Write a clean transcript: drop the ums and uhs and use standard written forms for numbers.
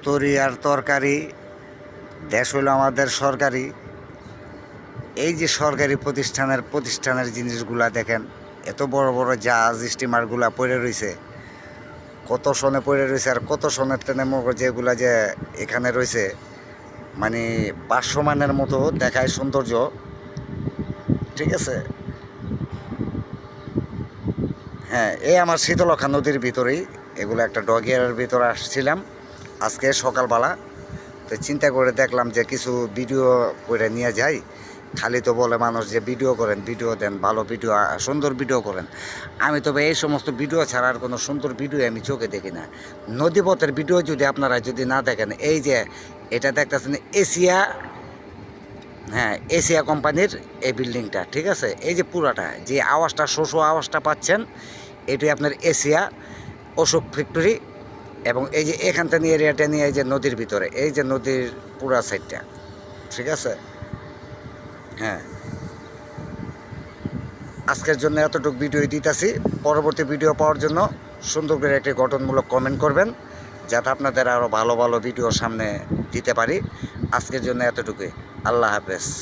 তরি আর তরকারি, দেশ হইল আমাদের সরকারি। এই যে সরকারি প্রতিষ্ঠানের জিনিসগুলা দেখেন, এত বড় বড় জাহাজ স্টিমারগুলা পড়ে রয়েছে, কত সনে পড়ে রয়েছে, আর কত সনের ট্রেনে যেগুলা যে এখানে রয়েছে, মানে ভাসমানের মতো দেখায় সৌন্দর্য। ঠিক আছে, হ্যাঁ, এই আমার শীতলক্ষা নদীর ভিতরেই এগুলো একটা ডগিয়ারের ভিতরে আসছিলাম আজকে সকালবেলা। তো চিন্তা করে দেখলাম যে কিছু ভিডিও করে নিয়ে যাই। খালি তো বলে মানুষ যে ভিডিও করেন, ভিডিও দেন, ভালো ভিডিও, সুন্দর ভিডিও করেন। আমি তবে এই সমস্ত ভিডিও ছাড়া আর কোনো সুন্দর ভিডিও আমি চোখে দেখি না। নদীপথের ভিডিও যদি আপনারা যদি না দেখেন, এই যে এটা দেখতেছেন এশিয়া, হ্যাঁ, এশিয়া কোম্পানির এই বিল্ডিংটা, ঠিক আছে, এই যে পুরাটা যে আওয়াজটা শোষো আওয়াজটা পাচ্ছেন, এটাই আপনার এশিয়া অশোক ফ্যাক্টরি। এবং এই যে এখানটা নিয়ে এরিয়াটা নিয়ে এই যে নদীর ভিতরে, এই যে নদীর পুরা সাইডটা, ঠিক আছে। হ্যাঁ, আজকের জন্য এতটুকু ভিডিও দিতেছি। পরবর্তী ভিডিও পাওয়ার জন্য সুন্দর করে একটি গঠনমূলক কমেন্ট করবেন, যাতে আপনাদের আরও ভালো ভালো ভিডিও সামনে দিতে পারি। আজকের জন্য এতটুকুই। আল্লাহ হাফেজ।